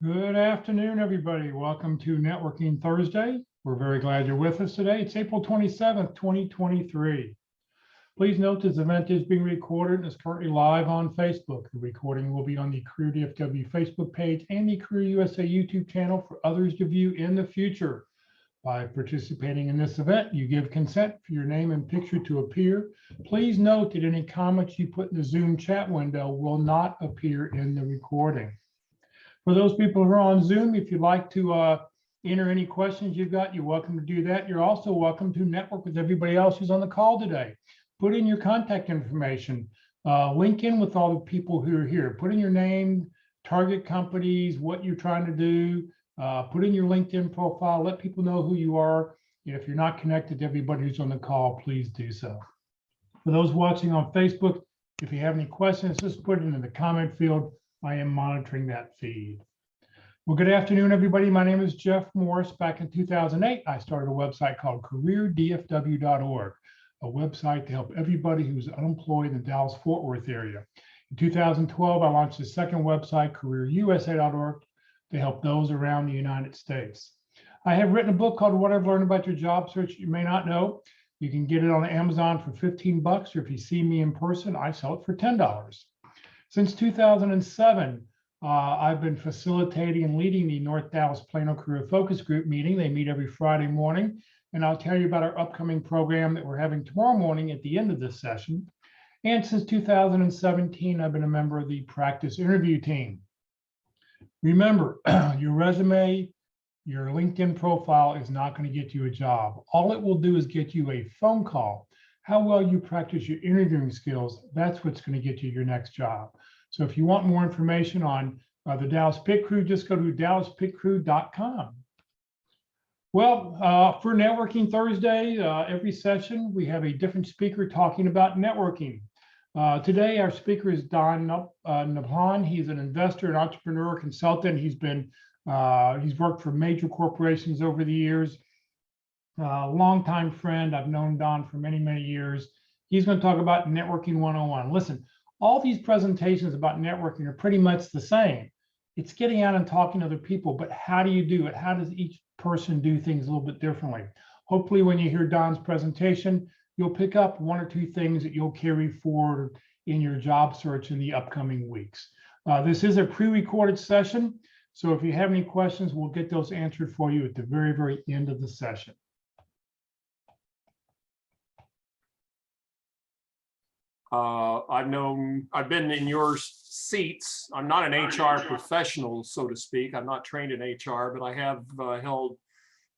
Good afternoon, everybody. Welcome to Networking Thursday. We're very glad you're with us today. It's April 27th, 2023. Please note this event is being recorded and is currently live on Facebook. The recording will be on the Career DFW Facebook page and the Career USA YouTube channel for others to view in the future. By participating in this event, you give consent for your name and picture to appear. Please note that any comments you put in the Zoom chat window will not appear in the recording. For those people who are on Zoom, if you'd like to enter any questions you've got, you're welcome to do that. You're also welcome to network with everybody else who's on the call today. Put in your contact information, link in with all the people who are here. Put in your name, target companies, what you're trying to do, put in your LinkedIn profile, let people know who you are. If you're not connected to everybody who's on the call, please do so. For those watching on Facebook, if you have any questions, just put it in the comment field. I am monitoring that feed. Well, good afternoon, everybody. My name is Jeff Morris. Back in 2008, I started a website called careerdfw.org, a website to help everybody who's unemployed in the Dallas-Fort Worth area. In 2012, I launched a second website, careerusa.org, to help those around the United States. I have written a book called What I've Learned About Your Job Search You May Not Know. You can get it on Amazon for 15 bucks, or if you see me in person, I sell it for $10. Since 2007, I've been facilitating and leading the North Dallas Plano Career Focus Group meeting. They meet every Friday morning, and I'll tell you about our upcoming program that we're having tomorrow morning at the end of this session. And since 2017, I've been a member of the practice interview team. Remember, your resume, your LinkedIn profile is not going to get you a job. All it will do is get you a phone call. How well you practice your interviewing skills, that's what's going to get you your next job. So if you want more information on the Dallas Pit Crew, just go to dallaspitcrew.com. Well, for Networking Thursday, every session, we have a different speaker talking about networking. Today, our speaker is Nebhan. He's an investor, an entrepreneur, consultant. He's worked for major corporations over the years. Longtime friend. I've known Don for many, many years. He's going to talk about networking 101. Listen, all these presentations about networking are pretty much the same. It's getting out and talking to other people, but how do you do it? How does each person do things a little bit differently? Hopefully, when you hear Don's presentation, you'll pick up one or two things that you'll carry forward in your job search in the upcoming weeks. This is a pre-recorded session, so if you have any questions, we'll get those answered for you at the very, very end of the session. I've been in your seats. I'm not an HR professional, so to speak. I'm not trained in HR, but I have held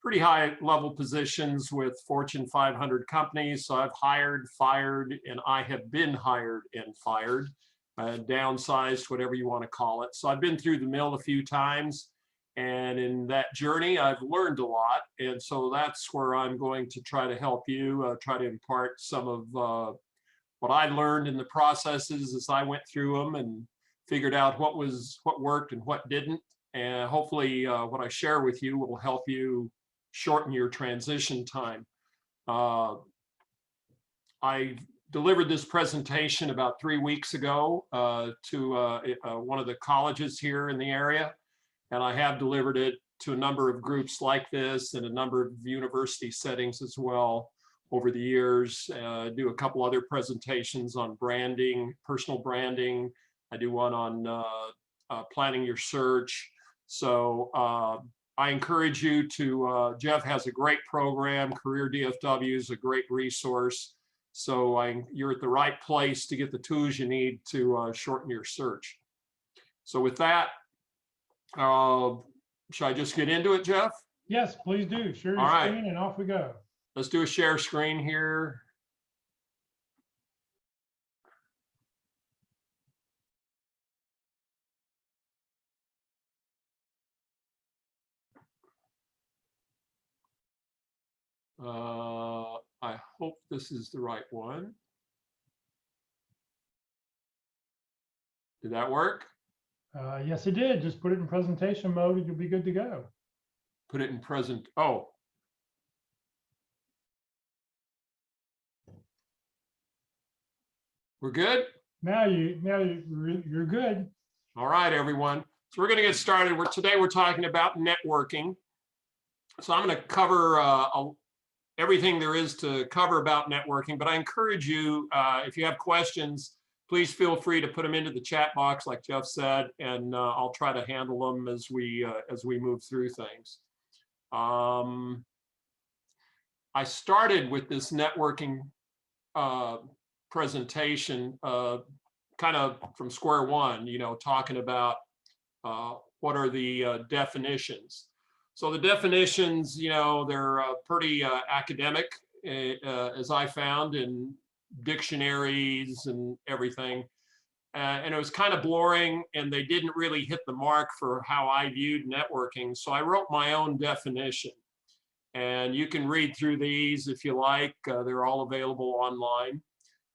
pretty high level positions with Fortune 500 companies. So I've hired, fired, and I have been hired and fired, downsized, whatever you want to call it. So I've been through the mill a few times. And in that journey, I've learned a lot. And so that's where I'm going to try to help you, try to impart some of what I learned in the processes as I went through them and figured out what worked and what didn't. And hopefully what I share with you will help you shorten your transition time. I delivered this presentation about 3 weeks ago to one of the colleges here in the area. And I have delivered it to a number of groups like this and a number of university settings as well over the years. Do a couple other presentations on branding, personal branding. I do one on planning your search. So I encourage you to, Jeff has a great program. Career DFW is a great resource. So you're at the right place to get the tools you need to shorten your search. So with that, should I just get into it, Jeff? Yes, please do. Share your screen and off we go. Let's do a share screen here. I hope this is the right one. Did that work? Yes, it did. Just put it in presentation mode and you'll be good to go. Put it in present. Oh. We're good? Now you're good. All right, everyone. So we're going to get started. Today we're talking about networking. So I'm going to cover everything there is to cover about networking, but I encourage you, if you have questions, please feel free to put them into the chat box, like Jeff said, and I'll try to handle them as we move through things. I started with this networking presentation kind of from square one, talking about what are the definitions. So the definitions, they're pretty academic, as I found in dictionaries and everything. And it was kind of boring, and they didn't really hit the mark for how I viewed networking. So I wrote my own definition. And you can read through these if you like. They're all available online.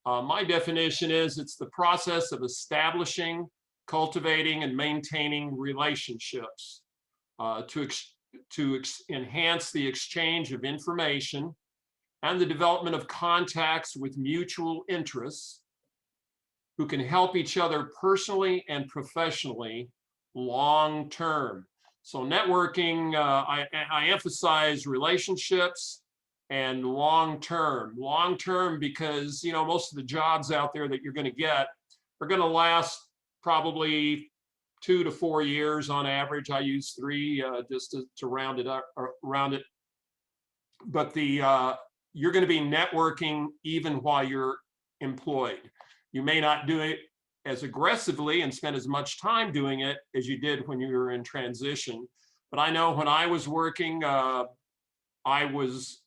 My definition is it's the process of establishing, cultivating, and maintaining relationships to enhance the exchange of information and the development of contacts with mutual interests who can help each other personally and professionally long term. So networking, I emphasize relationships and long term because most of the jobs out there that you're going to get are going to last probably 2 to 4 years on average. I use 3 just to round it up, but you're going to be networking even while you're employed. You may not do it as aggressively and spend as much time doing it as you did when you were in transition. But I know when I was working, I was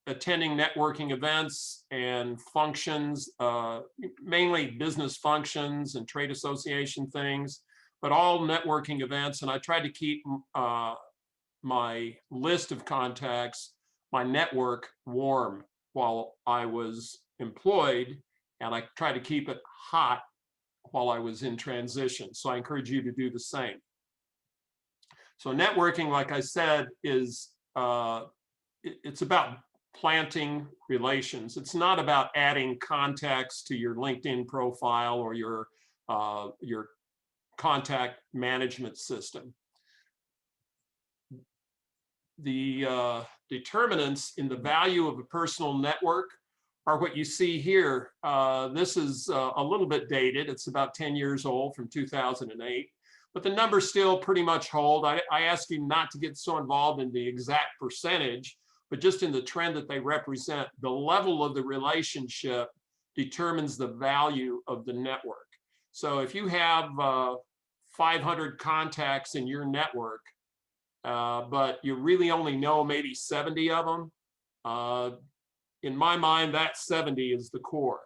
attending networking events and functions, mainly business functions and trade association things, but all networking events. And I tried to keep my list of contacts, my network, warm while I was employed, and I tried to keep it hot while I was in transition. So I encourage you to do the same. So networking, like I said, is it's about planting relations. It's not about adding contacts to your LinkedIn profile or your contact management system. The determinants in the value of a personal network are what you see here. This is a little bit dated. It's about 10 years old, from 2008, but the numbers still pretty much hold. I ask you not to get so involved in the exact percentage, but just in the trend that they represent. The level of the relationship determines the value of the network. So if you have 500 contacts in your network, but you really only know maybe 70 of them, in my mind, that 70 is the core.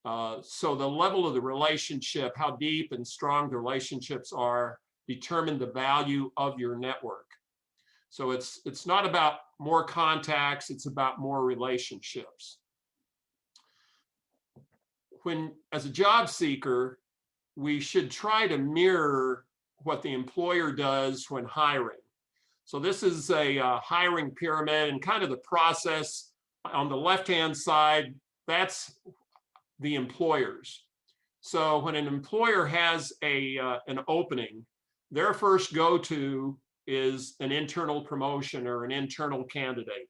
So the level of the relationship, how deep and strong the relationships are, determine the value of your network. So it's not about more contacts, it's about more relationships. As a job seeker, we should try to mirror what the employer does when hiring. So this is a hiring pyramid, and kind of the process. On the left-hand side, that's the employers. So when an employer has an opening, their first go-to is an internal promotion or an internal candidate.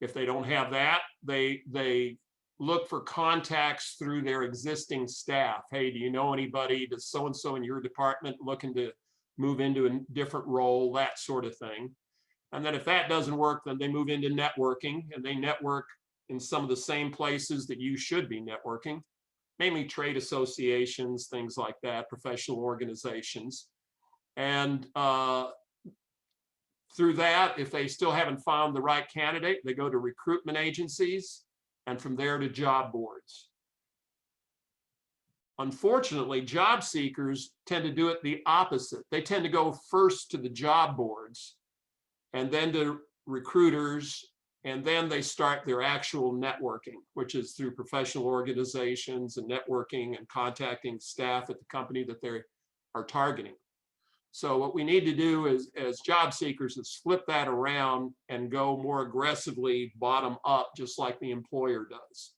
If they don't have that, they look for contacts through their existing staff. Hey, do you know anybody? Does so-and-so in your department looking to move into a different role? That sort of thing. And then if that doesn't work, then they move into networking, and they network in some of the same places that you should be networking, mainly trade associations, things like that, professional organizations. And through that, if they still haven't found the right candidate, they go to recruitment agencies, and from there to job boards. Unfortunately, job seekers tend to do it the opposite. They tend to go first to the job boards, and then to recruiters, and then they start their actual networking, which is through professional organizations and networking and contacting staff at the company that they are targeting. So what we need to do as job seekers is flip that around and go more aggressively bottom up, just like the employer does.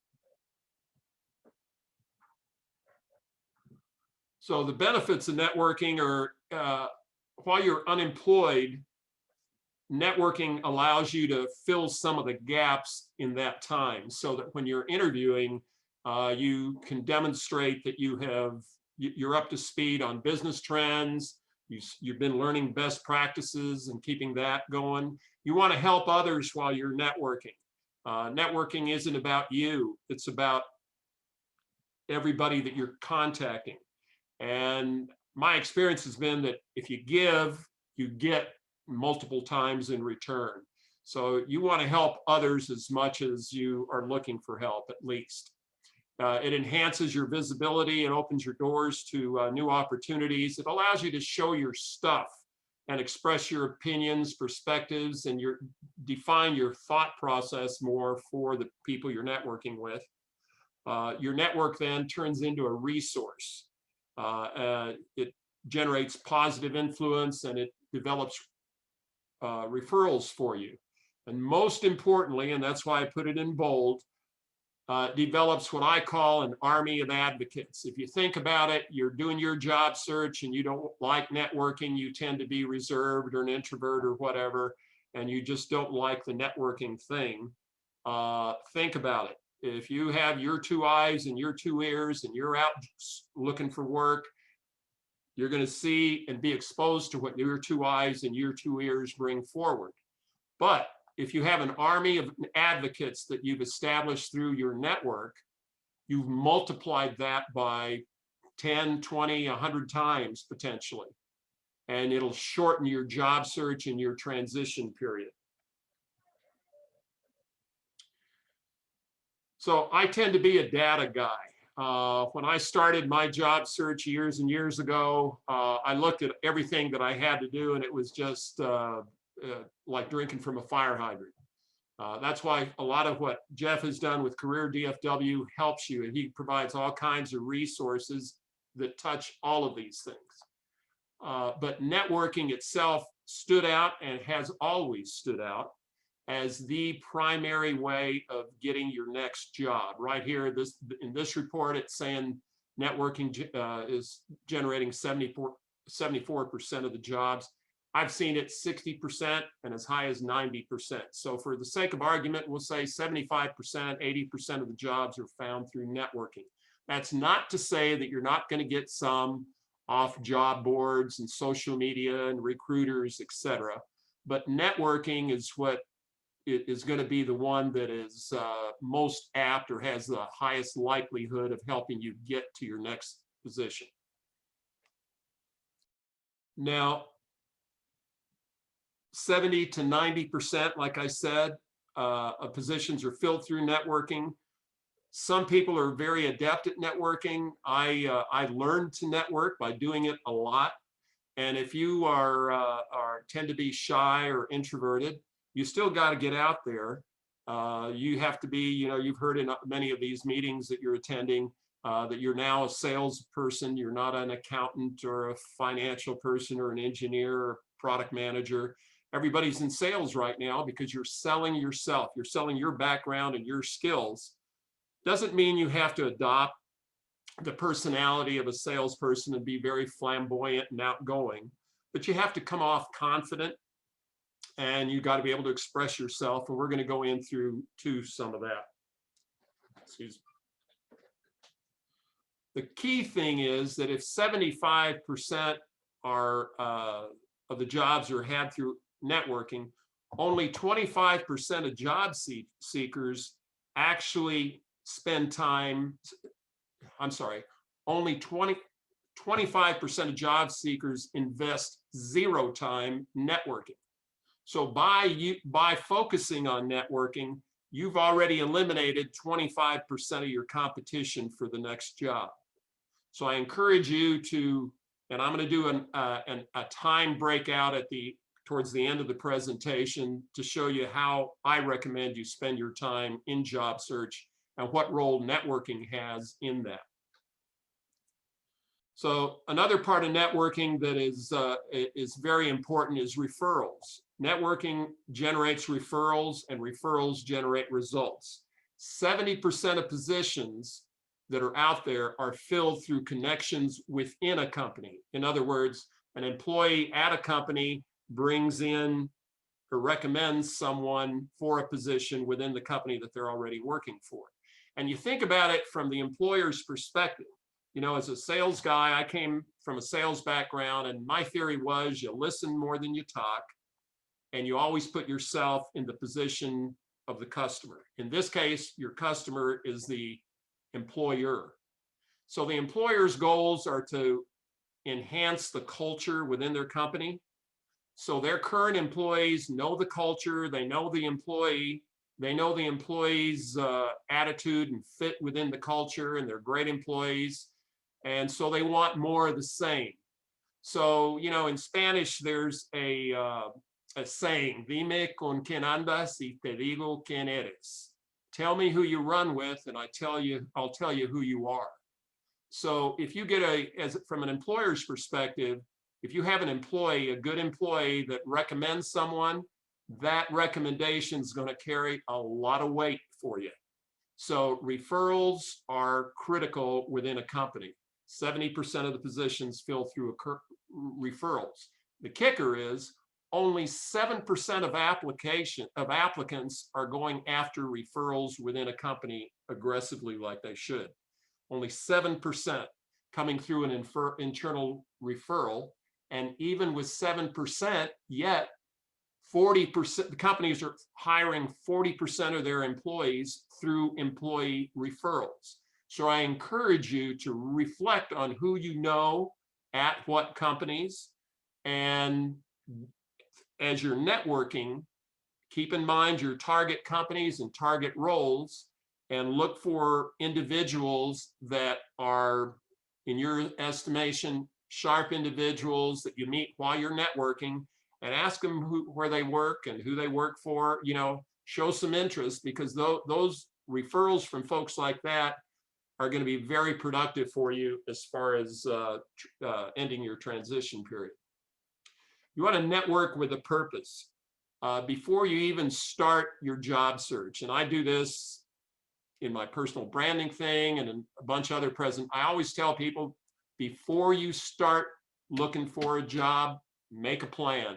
So the benefits of networking are while you're unemployed, networking allows you to fill some of the gaps in that time, so that when you're interviewing, you can demonstrate that you're up to speed on business trends. You've been learning best practices and keeping that going. You want to help others while you're networking. Networking isn't about you, it's about everybody that you're contacting. And my experience has been that if you give, you get multiple times in return. So you want to help others as much as you are looking for help, at least. It enhances your visibility and opens your doors to new opportunities. It allows you to show your stuff and express your opinions, perspectives, and define your thought process more for the people you're networking with. Your network then turns into a resource. It generates positive influence, and it develops referrals for you. And most importantly, and that's why I put it in bold, develops what I call an army of advocates. If you think about it, you're doing your job search and you don't like networking, you tend to be reserved or an introvert or whatever, and you just don't like the networking thing. Think about it. If you have your 2 eyes and your 2 ears and you're out looking for work, you're going to see and be exposed to what your 2 eyes and your 2 ears bring forward. But if you have an army of advocates that you've established through your network, you've multiplied that by 10, 20, 100 times potentially. And it'll shorten your job search and your transition period. So I tend to be a data guy. When I started my job search years and years ago, I looked at everything that I had to do, and it was just like drinking from a fire hydrant. That's why a lot of what Jeff has done with Career DFW helps you, and he provides all kinds of resources that touch all of these things. But networking itself stood out and has always stood out as the primary way of getting your next job. Right here, in this report, it's saying networking is generating 74% of the jobs. I've seen it 60% and as high as 90%. So for the sake of argument, we'll say 75%, 80% of the jobs are found through networking. That's not to say that you're not going to get some off job boards and social media and recruiters, etc. But networking is what is going to be the one that is most apt or has the highest likelihood of helping you get to your next position. Now, 70 to 90%, like I said, of positions are filled through networking. Some people are very adept at networking. I learned to network by doing it a lot. And if you tend to be shy or introverted, you still got to get out there. You have to be, you've heard in many of these meetings that you're attending that you're now a salesperson. You're not an accountant or a financial person or an engineer or product manager. Everybody's in sales right now because you're selling yourself. You're selling your background and your skills. Doesn't mean you have to adopt the personality of a salesperson and be very flamboyant and outgoing, but you have to come off confident, and you got to be able to express yourself. And we're going to go into some of that. Excuse me. The key thing is that if 75% of the jobs are had through networking, only 25% of job seekers actually spend time. I'm sorry, only 25% of job seekers invest 0 time networking. So by focusing on networking, you've already eliminated 25% of your competition for the next job. So I encourage you to, and I'm going to do a time breakout towards the end of the presentation to show you how I recommend you spend your time in job search and what role networking has in that. So another part of networking that is very important is referrals. Networking generates referrals, and referrals generate results. 70% of positions that are out there are filled through connections within a company. In other words, an employee at a company brings in or recommends someone for a position within the company that they're already working for. And you think about it from the employer's perspective. You know, as a sales guy, I came from a sales background, and my theory was you listen more than you talk, and you always put yourself in the position of the customer. In this case, your customer is the employer. So the employer's goals are to enhance the culture within their company. So their current employees know the culture, they know the employee, they know the employee's attitude and fit within the culture, and they're great employees. And so they want more of the same. So, you know, in Spanish, there's a saying, dime con quien andas y te digo quién eres. Tell me who you run with, and I'll tell you who you are. So if you get from an employer's perspective, if you have an employee, a good employee that recommends someone, that recommendation is going to carry a lot of weight for you. So referrals are critical within a company. 70% of the positions fill through referrals. The kicker is only 7% of applicants are going after referrals within a company aggressively like they should. Only 7% coming through an internal referral. And even with 7%, yet 40%, the companies are hiring 40% of their employees through employee referrals. So I encourage you to reflect on who you know at what companies, and as you're networking, keep in mind your target companies and target roles, and look for individuals that are, in your estimation, sharp individuals that you meet while you're networking, and ask them where they work and who they work for. You know, show some interest, because those referrals from folks like that are going to be very productive for you as far as ending your transition period. You want to network with a purpose before you even start your job search. And I do this in my personal branding thing and in a bunch of other present. I always tell people, before you start looking for a job, make a plan.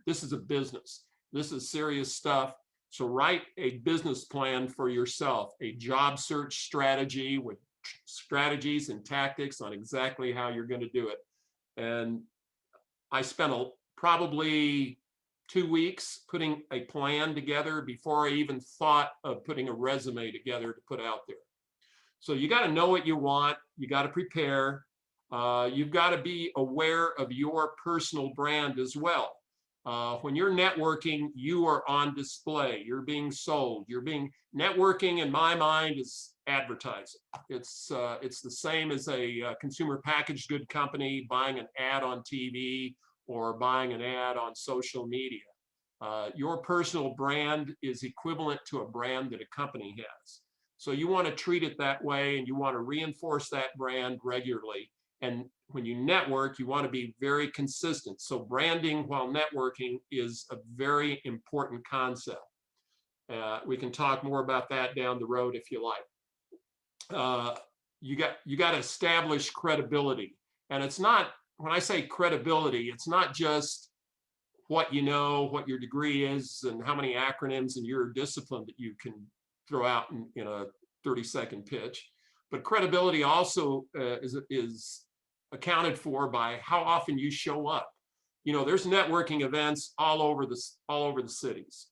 This is a business. This is serious stuff. So write a business plan for yourself, a job search strategy with strategies and tactics on exactly how you're going to do it. And I spent probably 2 weeks putting a plan together before I even thought of putting a resume together to put out there. So you got to know what you want. You got to prepare. You've got to be aware of your personal brand as well. When you're networking, you are on display. You're being sold. Networking, in my mind, is advertising. It's the same as a consumer packaged good company buying an ad on TV or buying an ad on social media. Your personal brand is equivalent to a brand that a company has. So you want to treat it that way, and you want to reinforce that brand regularly. And when you network, you want to be very consistent. So branding while networking is a very important concept. We can talk more about that down the road if you like. You got to establish credibility. And it's not, when I say credibility, it's not just what you know, what your degree is, and how many acronyms in your discipline that you can throw out in a 30-second pitch. But credibility also is accounted for by how often you show up. You know, there's networking events all over the cities.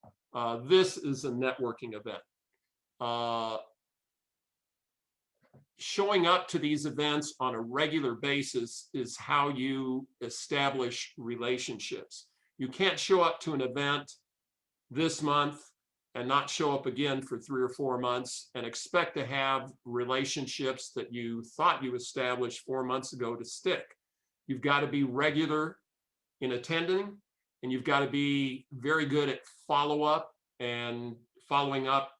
This is a networking event. Showing up to these events on a regular basis is how you establish relationships. You can't show up to an event this month and not show up again for 3 or 4 months and expect to have relationships that you thought you established 4 months ago to stick. You've got to be regular in attending, and you've got to be very good at follow-up and following up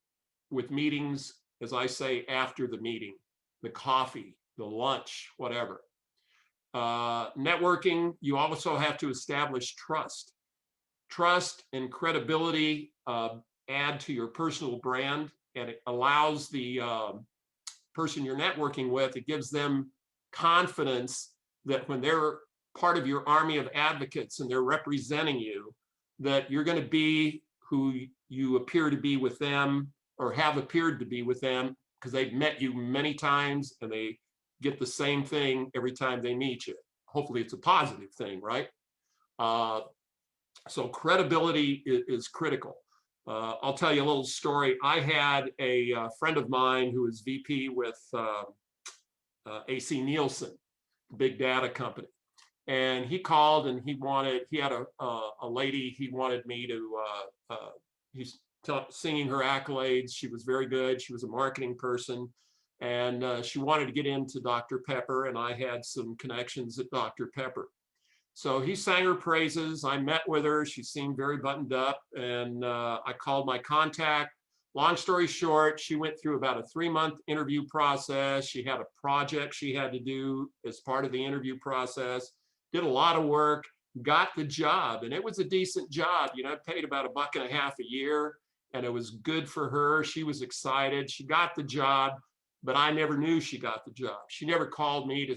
with meetings, as I say, after the meeting, the coffee, the lunch, whatever. Networking, you also have to establish trust. Trust and credibility add to your personal brand, and it allows the person you're networking with, it gives them confidence that when they're part of your army of advocates and they're representing you, that you're going to be who you appear to be with them or have appeared to be with them, because they've met you many times and they get the same thing every time they meet you. Hopefully it's a positive thing, right? So credibility is critical. I'll tell you a little story. I had a friend of mine who was VP with AC Nielsen, big data company. And he called and he had a lady he wanted me to, he's singing her accolades. She was very good. She was a marketing person. And she wanted to get into Dr. Pepper, and I had some connections at Dr. Pepper. So he sang her praises. I met with her. She seemed very buttoned up, and I called my contact. Long story short, she went through about a 3-month interview process. She had a project she had to do as part of the interview process, did a lot of work, got the job, and it was a decent job. You know, it paid about $1.50 a year, and it was good for her. She was excited. She got the job, but I never knew she got the job. She never called me to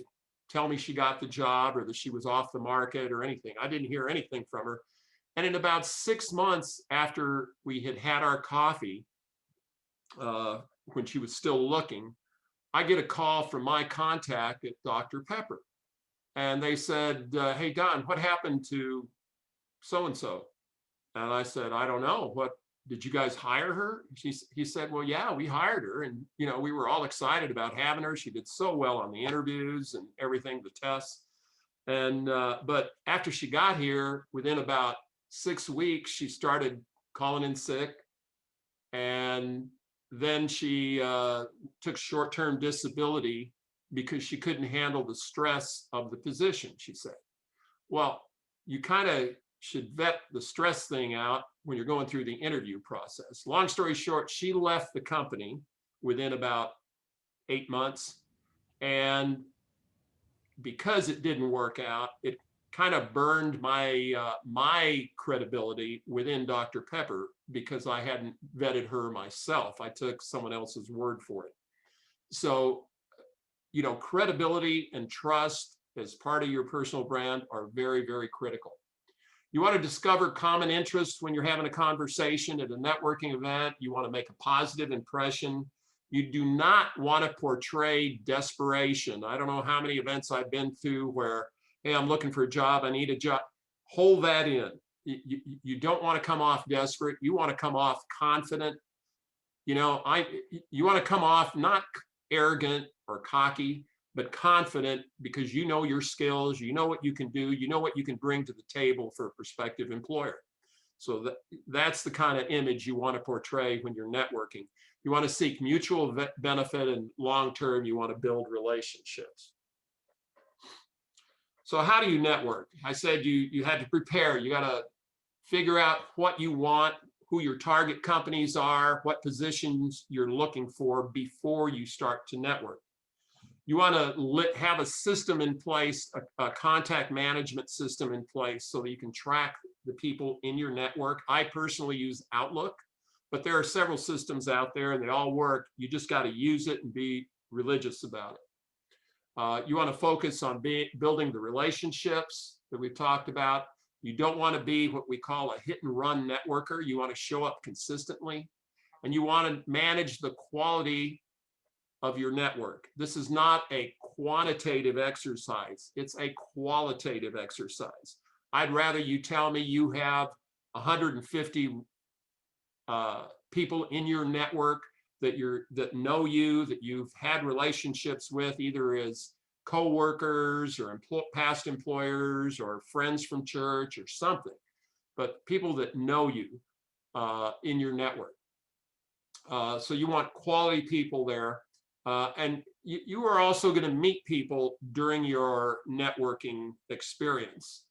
tell me she got the job or that she was off the market or anything. I didn't hear anything from her. And in about 6 months after we had had our coffee, when she was still looking, I get a call from my contact at Dr. Pepper. And they said, hey, Don, what happened to so-and-so? And I said, I don't know. What, did you guys hire her? He said, well, yeah, we hired her. And, you know, we were all excited about having her. She did so well on the interviews and everything, the tests. And, but after she got here, within about 6 weeks, she started calling in sick. And then she took short-term disability because she couldn't handle the stress of the position, she said. Well, you kind of should vet the stress thing out when you're going through the interview process. Long story short, she left the company within about 8 months. And because it didn't work out, it kind of burned my my credibility within Dr. Pepper because I hadn't vetted her myself. I took someone else's word for it. So, you know, credibility and trust as part of your personal brand are very, very critical. You want to discover common interests when you're having a conversation at a networking event. You want to make a positive impression. You do not want to portray desperation. I don't know how many events I've been to where, hey, I'm looking for a job, I need a job. Hold that in. You don't want to come off desperate. You want to come off confident. You know, you want to come off not arrogant or cocky, but confident because you know your skills, you know what you can do, you know what you can bring to the table for a prospective employer. So that's the kind of image you want to portray when you're networking. You want to seek mutual benefit, and long-term, you want to build relationships. So how do you network? I said you had to prepare. You got to figure out what you want, who your target companies are, what positions you're looking for before you start to network. You want to have a system in place, a contact management system in place so that you can track the people in your network. I personally use Outlook, but there are several systems out there and they all work. You just got to use it and be religious about it. You want to focus on building the relationships that we've talked about. You don't want to be what we call a hit and run networker. You want to show up consistently, and you want to manage the quality of your network. This is not a quantitative exercise. It's a qualitative exercise. I'd rather you tell me you have 150 people in your network that know you, that you've had relationships with, either as co-workers or past employers or friends from church or something, but people that know you in your network. So you want quality people there. And you are also going to meet people during your networking experience.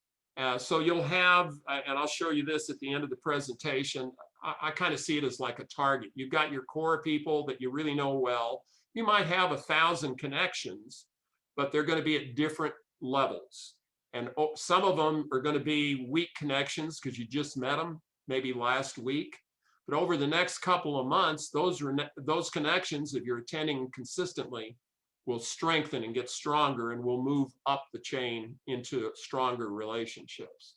So you'll have, and I'll show you this at the end of the presentation, I kind of see it as like a target. You've got your core people that you really know well. You might have 1,000 connections, but they're going to be at different levels. And some of them are going to be weak connections because you just met them maybe last week. But over the next couple of months, those connections, if you're attending consistently, will strengthen and get stronger, and will move up the chain into stronger relationships.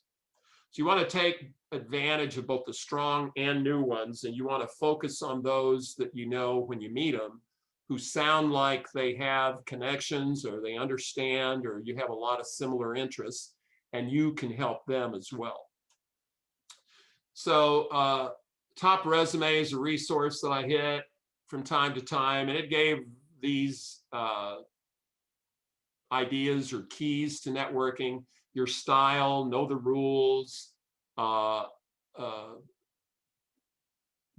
So you want to take advantage of both the strong and new ones, and you want to focus on those that you know when you meet them, who sound like they have connections, or they understand, or you have a lot of similar interests, and you can help them as well. So Top Resume is a resource that I hit from time to time, and it gave these ideas or keys to networking: your style, know the rules,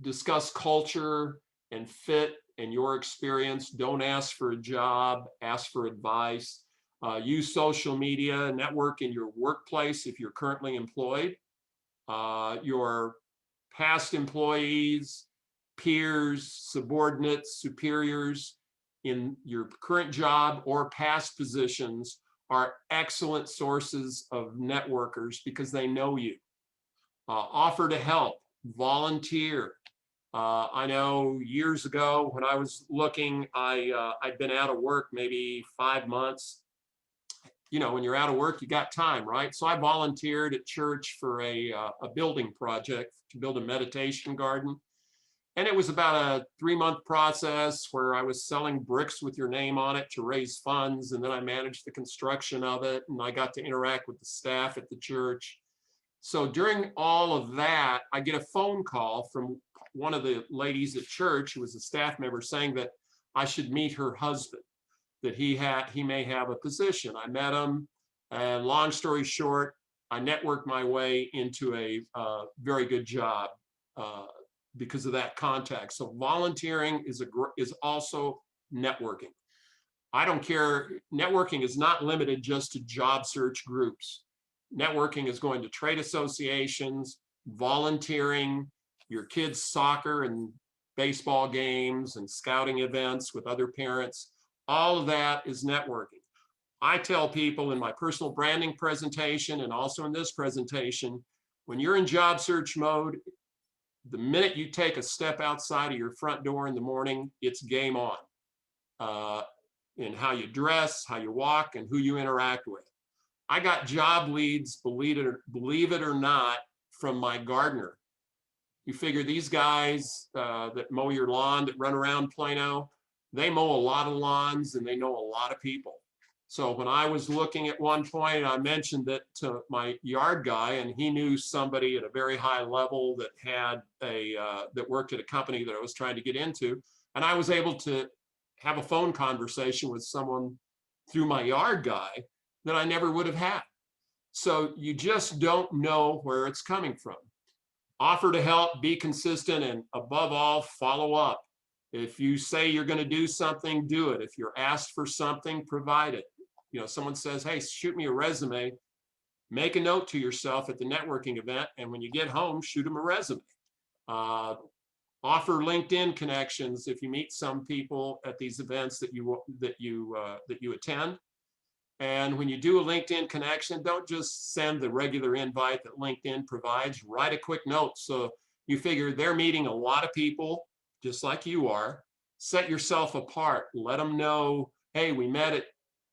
discuss culture and fit and your experience. Don't ask for a job, ask for advice. Use social media, network in your workplace if you're currently employed. Your past employees, peers, subordinates, superiors in your current job or past positions are excellent sources of networkers because they know you. Offer to help, volunteer. I know years ago when I was looking, I'd been out of work maybe 5 months. You know, when you're out of work, you got time, right? So I volunteered at church for a building project to build a meditation garden. And it was about a 3-month process where I was selling bricks with your name on it to raise funds. And then I managed the construction of it. And I got to interact with the staff at the church. So during all of that, I get a phone call from one of the ladies at church who was a staff member saying that I should meet her husband, that he may have a position. I met him, and long story short, I networked my way into a very good job because of that contact. So volunteering is also networking. I don't care. Networking is not limited just to job search groups. Networking is going to trade associations, volunteering, your kids' soccer and baseball games and scouting events with other parents. All of that is networking. I tell people in my personal branding presentation and also in this presentation, when you're in job search mode, the minute you take a step outside of your front door in the morning, it's game on. In how you dress, how you walk, and who you interact with. I got job leads, believe it or not, from my gardener. You figure these guys that mow your lawn, that run around Plano, they mow a lot of lawns and they know a lot of people. So when I was looking at one point, I mentioned that to my yard guy, and he knew somebody at a very high level that had that worked at a company that I was trying to get into, and I was able to have a phone conversation with someone through my yard guy that I never would have had. So you just don't know where it's coming from. Offer to help, be consistent, and above all, follow up. If you say you're going to do something, do it. If you're asked for something, provide it. You know, someone says, hey, shoot me a resume, make a note to yourself at the networking event, and when you get home, shoot them a resume. Offer LinkedIn connections if you meet some people at these events that you attend. And when you do a LinkedIn connection, don't just send the regular invite that LinkedIn provides. Write a quick note. So you figure they're meeting a lot of people just like you are. Set yourself apart. Let them know, hey, we met at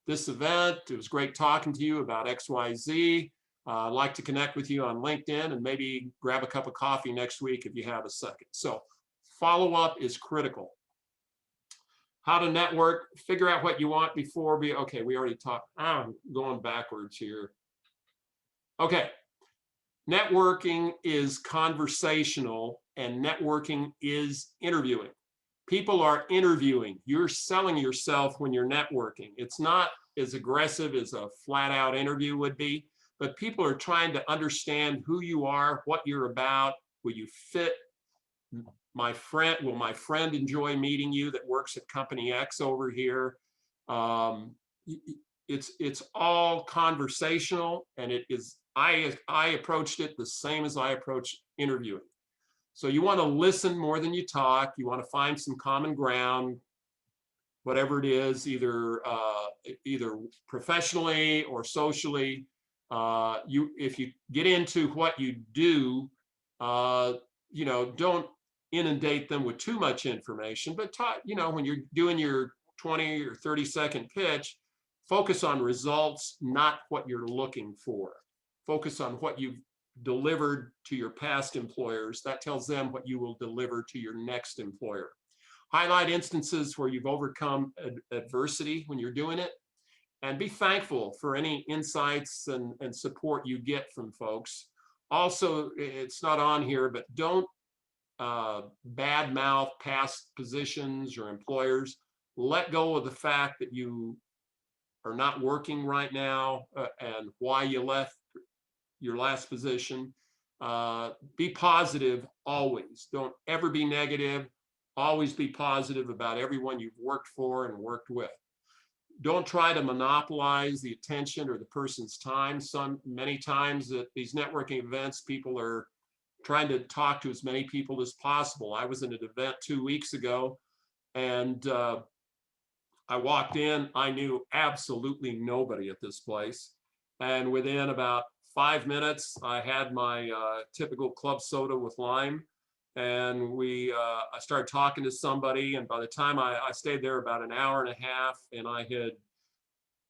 this event. It was great talking to you about XYZ. I'd like to connect with you on LinkedIn and maybe grab a cup of coffee next week if you have a second. So follow-up is critical. How to network, figure out what you want before we already talked. I'm going backwards here. Okay, networking is conversational and networking is interviewing. People are interviewing. You're selling yourself when you're networking. It's not as aggressive as a flat out interview would be, but people are trying to understand who you are, what you're about, will you fit will my friend enjoy meeting you that works at company X over here? It's all conversational, and it is. I approached it the same as I approach interviewing. So you want to listen more than you talk. You want to find some common ground, whatever it is, either professionally or socially. If you get into what you do, don't inundate them with too much information, but talk, when you're doing your 20 or 30-second pitch, focus on results, not what you're looking for. Focus on what you've delivered to your past employers. That tells them what you will deliver to your next employer. Highlight instances where you've overcome adversity when you're doing it, and be thankful for any insights and support you get from folks. Also, it's not on here, but don't badmouth past positions or employers. Let go of the fact that you are not working right now and why you left your last position. Be positive always. Don't ever be negative. Always be positive about everyone you've worked for and worked with. Don't try to monopolize the attention or the person's time. Many times at these networking events, people are trying to talk to as many people as possible. I was in an event 2 weeks ago, and I walked in, I knew absolutely nobody at this place. And within about 5 minutes, I had my typical club soda with lime. And I started talking to somebody. And by the time I stayed there about an hour and a half, and I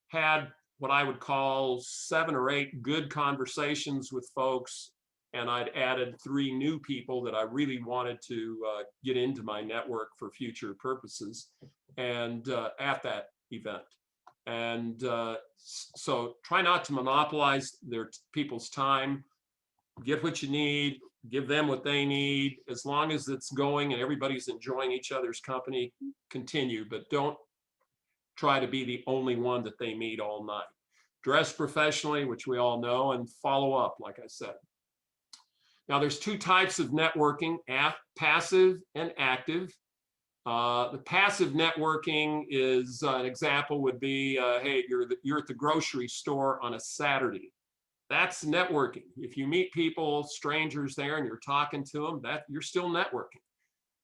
had what I would call 7 or 8 good conversations with folks. And I'd added 3 new people that I really wanted to get into my network for future purposes, and at that event. And so try not to monopolize people's time. Get what you need, give them what they need. As long as it's going and everybody's enjoying each other's company, continue, but don't try to be the only one that they meet all night. Dress professionally, which we all know, and follow up, like I said. Now, there's 2 types of networking, passive and active. The passive networking is an example would be, hey, you're at the grocery store on a Saturday. That's networking. If you meet people, strangers there, and you're talking to them, you're still networking.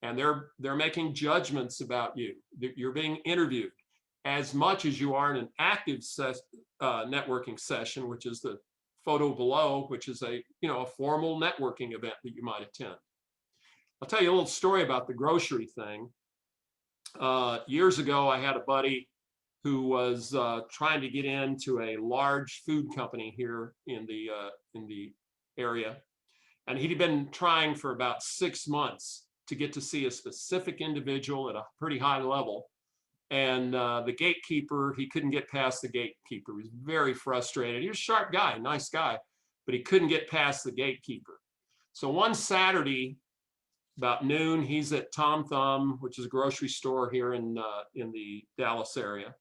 And they're making judgments about you. You're being interviewed as much as you are in an active networking session, which is the photo below, which is a formal networking event that you might attend. I'll tell you a little story about the grocery thing. Years ago, I had a buddy who was trying to get into a large food company here in the area, and he'd been trying for about 6 months to get to see a specific individual at a pretty high level. And the gatekeeper, he couldn't get past the gatekeeper. He was very frustrated. He was a sharp guy, nice guy, but he couldn't get past the gatekeeper. So one Saturday, about noon, he's at Tom Thumb, which is a grocery store here in the Dallas area.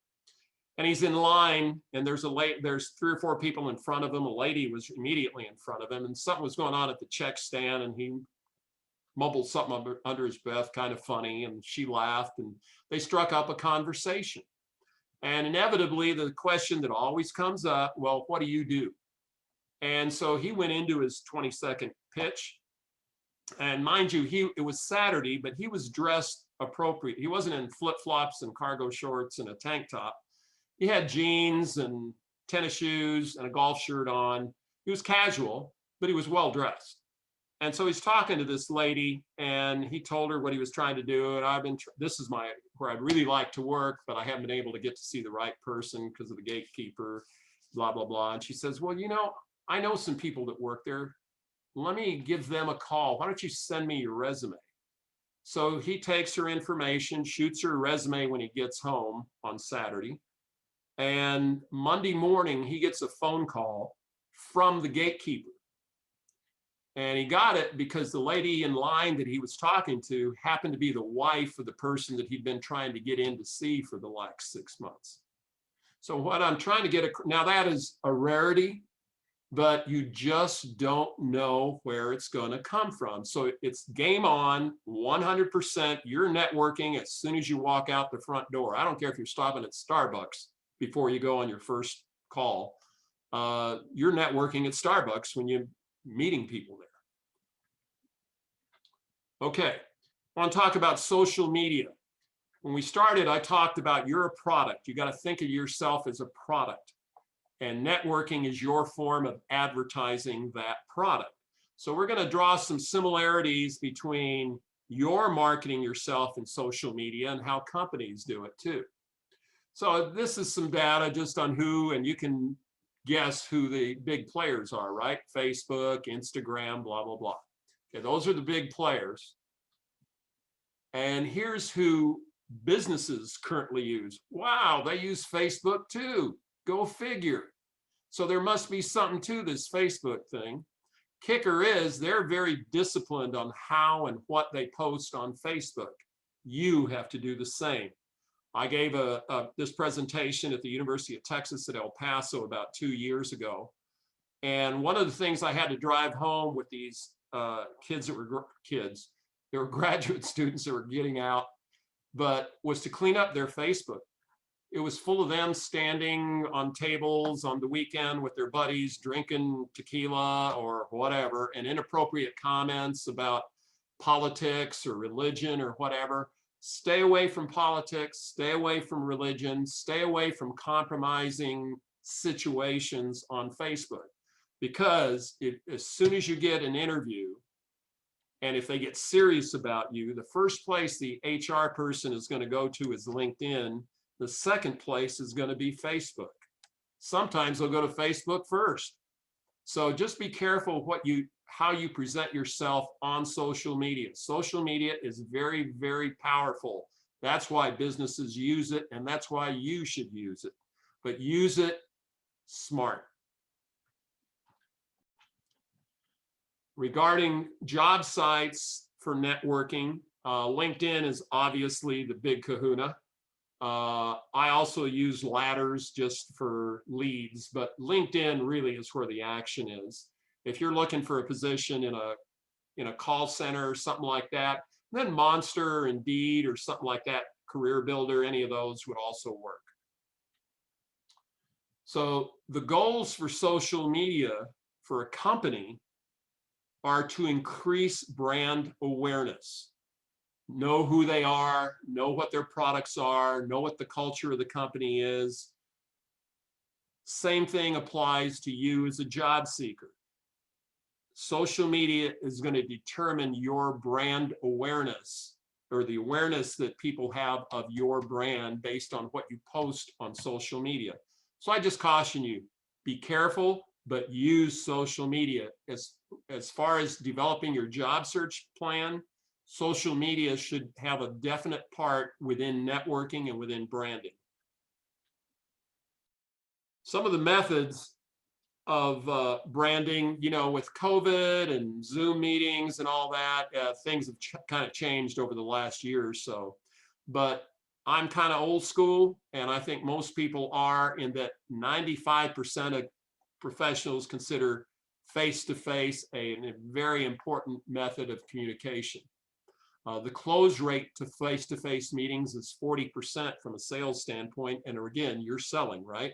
And he's in line, and there's 3 or 4 people in front of him. A lady was immediately in front of him, and something was going on at the check stand, and he mumbled something under his breath, kind of funny, and she laughed, and they struck up a conversation. And inevitably, the question that always comes up, well, what do you do? And so he went into his 20-second pitch. And mind you, it was Saturday, but he was dressed appropriate. He wasn't in flip-flops and cargo shorts and a tank top. He had jeans and tennis shoes and a golf shirt on. He was casual, but he was well-dressed. And so he's talking to this lady, and he told her what he was trying to do. And this is where I'd really like to work, but I haven't been able to get to see the right person because of the gatekeeper, blah, blah, blah. And she says, well, I know some people that work there. Let me give them a call. Why don't you send me your resume? So he takes her information, shoots her resume when he gets home on Saturday. And Monday morning, he gets a phone call from the gatekeeper. And he got it because the lady in line that he was talking to happened to be the wife of the person that he'd been trying to get in to see for the last 6 months. So what I'm trying to get, now that is a rarity, but you just don't know where it's going to come from. So it's game on, 100%. You're networking as soon as you walk out the front door. I don't care if you're stopping at Starbucks before you go on your first call. You're networking at Starbucks when you're meeting people there. Okay, I want to talk about social media. When we started, I talked about you're a product. You got to think of yourself as a product. And networking is your form of advertising that product. So we're going to draw some similarities between your marketing yourself in social media and how companies do it too. So this is some data just on who, and you can guess who the big players are, right? Facebook, Instagram, blah, blah, blah. Okay, those are the big players. And here's who businesses currently use. Wow, they use Facebook too. Go figure. So there must be something to this Facebook thing. Kicker is they're very disciplined on how and what they post on Facebook. You have to do the same. I gave this presentation at the University of Texas at El Paso about 2 years ago. And one of the things I had to drive home with these kids that were they were graduate students that were getting out, but was to clean up their Facebook. It was full of them standing on tables on the weekend with their buddies, drinking tequila or whatever, and inappropriate comments about politics or religion or whatever. Stay away from politics, stay away from religion, stay away from compromising situations on Facebook. Because as soon as you get an interview, and if they get serious about you, the first place the HR person is going to go to is LinkedIn. The second place is going to be Facebook. Sometimes they'll go to Facebook first. So just be careful how you present yourself on social media. Social media is very, very powerful. That's why businesses use it, and that's why you should use it. But use it smart. Regarding job sites for networking, LinkedIn is obviously the big kahuna. I also use ladders just for leads, but LinkedIn really is where the action is. If you're looking for a position in a call center or something like that, then Monster, Indeed, or something like that, Career Builder, any of those would also work. So the goals for social media for a company are to increase brand awareness. Know who they are, know what their products are, know what the culture of the company is. Same thing applies to you as a job seeker. Social media is going to determine your brand awareness, or the awareness that people have of your brand based on what you post on social media. So I just caution you, be careful, but use social media. As far as developing your job search plan, social media should have a definite part within networking and within branding. Some of the methods of branding, with COVID and Zoom meetings and all that, things have kind of changed over the last year or so. But I'm kind of old school, and I think most people are, in that 95% of professionals consider face-to-face a very important method of communication. The close rate to face-to-face meetings is 40% from a sales standpoint, and again, you're selling, right?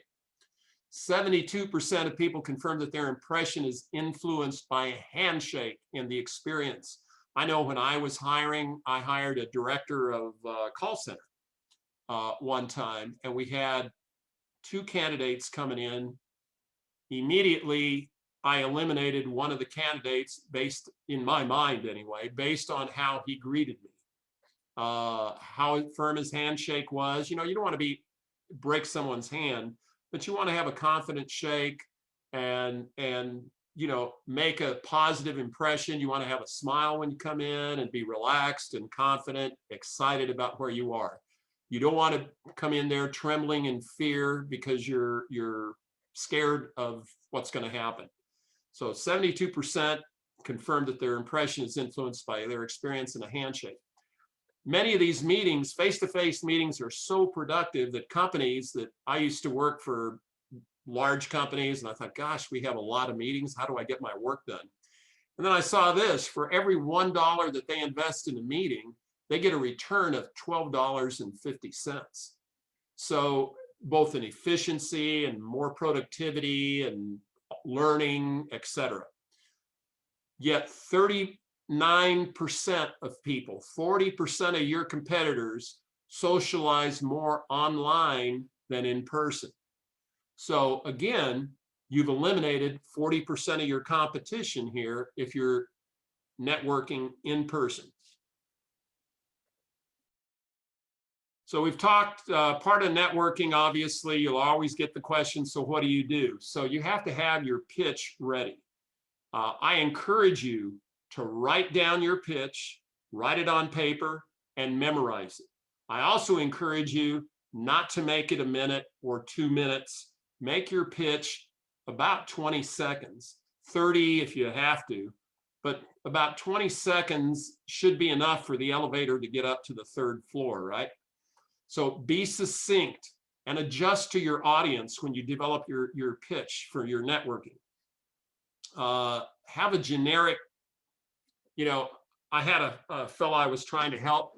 72% of people confirm that their impression is influenced by a handshake in the experience. I know when I was hiring, I hired a director of call center one time, and we had 2 candidates coming in. Immediately, I eliminated one of the candidates based, in my mind anyway, based on how he greeted me, how firm his handshake was. You don't want to break someone's hand, but you want to have a confident shake and make a positive impression. You want to have a smile when you come in and be relaxed and confident, excited about where you are. You don't want to come in there trembling in fear because you're scared of what's going to happen. So 72% confirmed that their impression is influenced by their experience in a handshake. Many of these meetings, face-to-face meetings, are so productive that companies that I used to work for, large companies, and I thought, gosh, we have a lot of meetings. How do I get my work done? And then I saw this: for every $1 that they invest in a meeting, they get a return of $12.50. So both in efficiency and more productivity and learning, etc. Yet 39% of people, 40% of your competitors, socialize more online than in person. So again, you've eliminated 40% of your competition here if you're networking in person. So we've talked part of networking, obviously, you'll always get the question, so what do you do? So you have to have your pitch ready. I encourage you to write down your pitch, write it on paper, and memorize it. I also encourage you not to make it a minute or 2 minutes. Make your pitch about 20 seconds, 30 if you have to, but about 20 seconds should be enough for the elevator to get up to the 3rd floor, right? So be succinct and adjust to your audience when you develop your pitch for your networking. Have a generic, I had a fellow I was trying to help,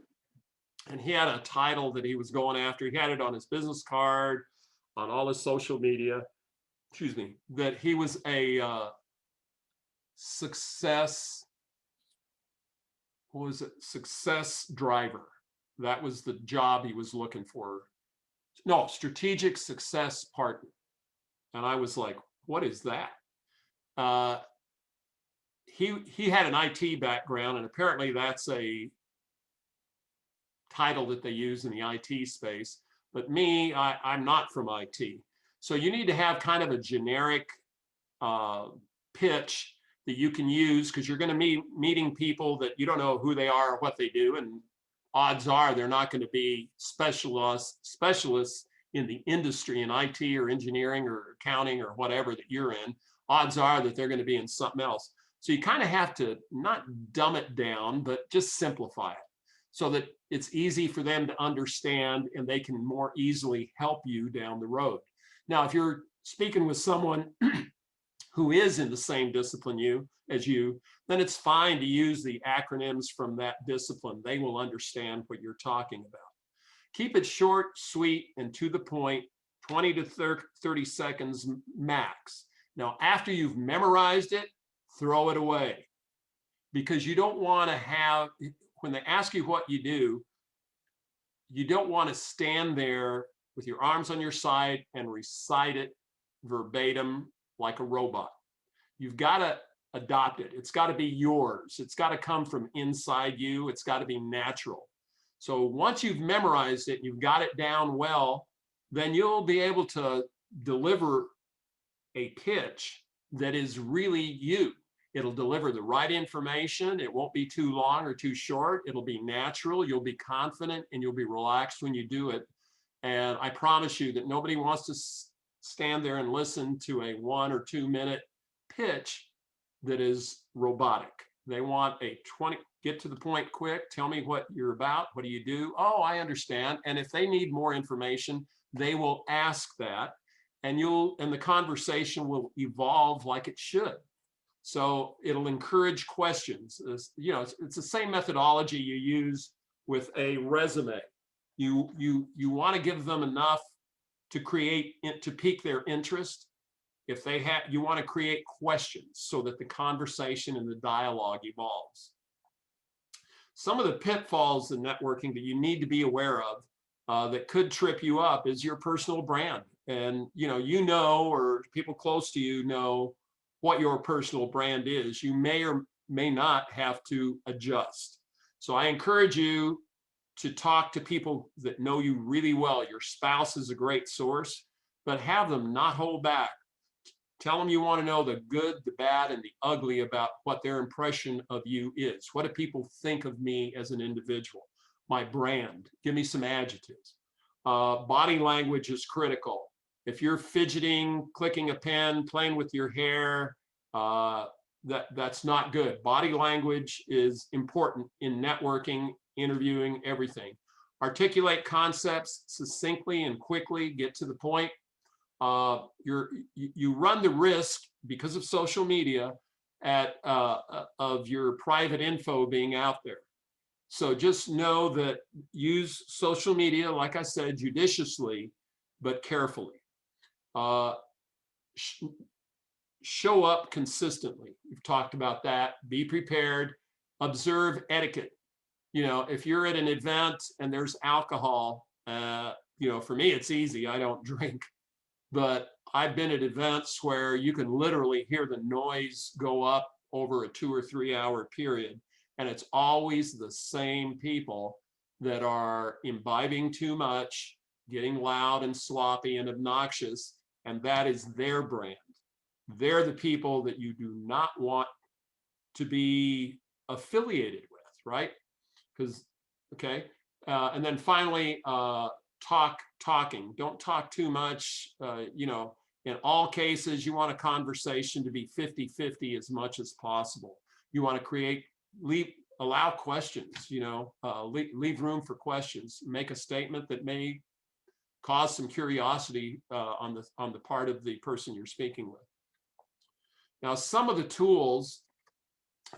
and he had a title that he was going after. He had it on his business card, on all his social media, that he was a success driver. That was the job he was looking for. No, strategic success partner. And I was like, what is that? He had an IT background, and apparently that's a title that they use in the IT space. But me, I'm not from IT. So you need to have kind of a generic pitch that you can use, because you're going to be meeting people that you don't know who they are or what they do. And odds are they're not going to be specialists in the industry in IT or engineering or accounting or whatever that you're in. Odds are that they're going to be in something else. So you kind of have to not dumb it down, but just simplify it so that it's easy for them to understand and they can more easily help you down the road. Now, if you're speaking with someone who is in the same discipline as you, then it's fine to use the acronyms from that discipline. They will understand what you're talking about. Keep it short, sweet, and to the point, 20 to 30 seconds max. Now, after you've memorized it, throw it away, because you don't want to have, when they ask you what you do, you don't want to stand there with your arms on your side and recite it verbatim like a robot. You've got to adopt it. It's got to be yours. It's got to come from inside you. It's got to be natural. So once you've memorized it, you've got it down well, then you'll be able to deliver a pitch that is really you. It'll deliver the right information. It won't be too long or too short. It'll be natural. You'll be confident and you'll be relaxed when you do it. And I promise you that nobody wants to stand there and listen to a 1 or 2 minute pitch that is robotic. They want a 20, get to the point quick, tell me what you're about, what do you do? Oh, I understand. And if they need more information, they will ask that, and the conversation will evolve like it should. So it'll encourage questions. It's the same methodology you use with a resume. You want to give them enough to pique their interest. If they have, you want to create questions so that the conversation and the dialogue evolves. Some of the pitfalls in networking that you need to be aware of that could trip you up is your personal brand. And or people close to you know what your personal brand is. You may or may not have to adjust. So I encourage you to talk to people that know you really well. Your spouse is a great source, but have them not hold back. Tell them you want to know the good, the bad, and the ugly about what their impression of you is. What do people think of me as an individual? My brand. Give me some adjectives. Body language is critical. If you're fidgeting, clicking a pen, playing with your hair, that's not good. Body language is important in networking, interviewing, everything. Articulate concepts succinctly and quickly, get to the point. You run the risk, because of social media, of your private info being out there. So just know that use social media, like I said, judiciously, but carefully. Show up consistently. We've talked about that. Be prepared. Observe etiquette. If you're at an event and there's alcohol, for me, it's easy. I don't drink. But I've been at events where you can literally hear the noise go up over a 2 or 3 hour period, and it's always the same people. that are imbibing too much, getting loud and sloppy and obnoxious, and that is their brand. They're the people that you do not want to be affiliated with, right? Because, okay. And then finally, talking. Don't talk too much. In all cases, you want a conversation to be 50-50 as much as possible. You want to allow questions, leave room for questions. Make a statement that may cause some curiosity on the part of the person you're speaking with. Now, some of the tools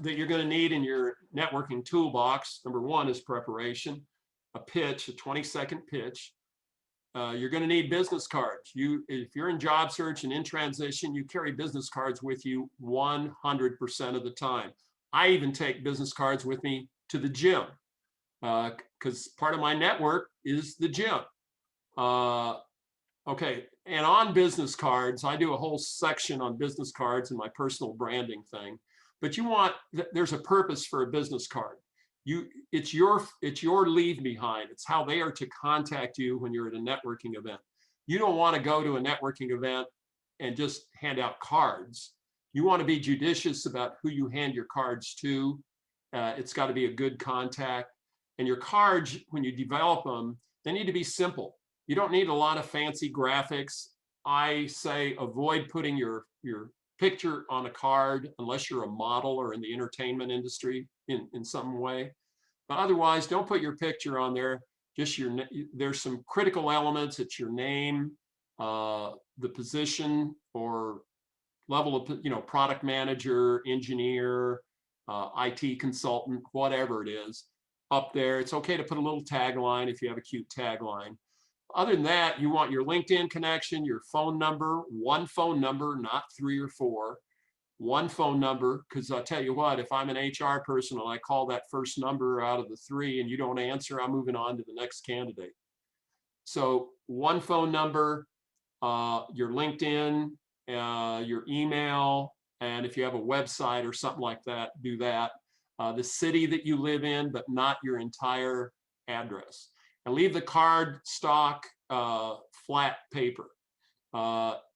that you're going to need in your networking toolbox, number one is preparation, a pitch, a 20-second pitch. You're going to need business cards. If you're in job search and in transition, you carry business cards with you 100% of the time. I even take business cards with me to the gym because part of my network is the gym. Okay, and on business cards, I do a whole section on business cards and my personal branding thing. But there's a purpose for a business card. It's your leave behind. It's how they are to contact you when you're at a networking event. You don't want to go to a networking event and just hand out cards. You want to be judicious about who you hand your cards to. It's got to be a good contact. And your cards, when you develop them, they need to be simple. You don't need a lot of fancy graphics. I say avoid putting your picture on a card unless you're a model or in the entertainment industry in some way. But otherwise, don't put your picture on there. Just there's some critical elements. It's your name, the position or level of, product manager, engineer, IT consultant, whatever it is up there. It's okay to put a little tagline if you have a cute tagline. Other than that, you want your LinkedIn connection, your phone number, one phone number, not 3 or 4, one phone number, because I'll tell you what, if I'm an HR person and I call that first number out of the 3 and you don't answer, I'm moving on to the next candidate. So one phone number, your LinkedIn, your email, and if you have a website or something like that, do that. The city that you live in, but not your entire address. And leave the card stock flat paper.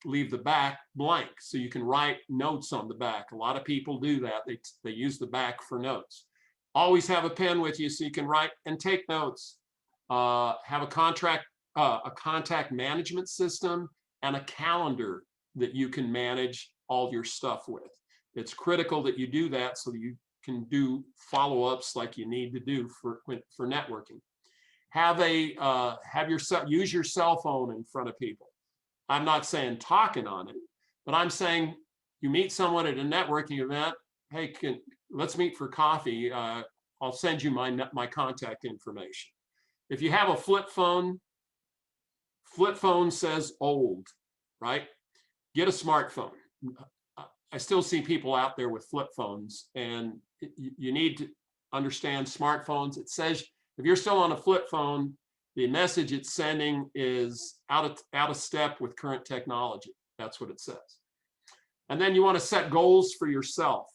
Leave the back blank so you can write notes on the back. A lot of people do that. They use the back for notes. Always have a pen with you so you can write and take notes. Have a contact management system and a calendar that you can manage all your stuff with. It's critical that you do that so you can do follow-ups like you need to do for networking. Use your cell phone in front of people. I'm not saying talking on it, but I'm saying you meet someone at a networking event. Hey, let's meet for coffee. I'll send you my contact information. If you have a flip phone says old, right? Get a smartphone. I still see people out there with flip phones, and you need to understand smartphones. It says, if you're still on a flip phone, the message it's sending is out of step with current technology. That's what it says. And then you want to set goals for yourself.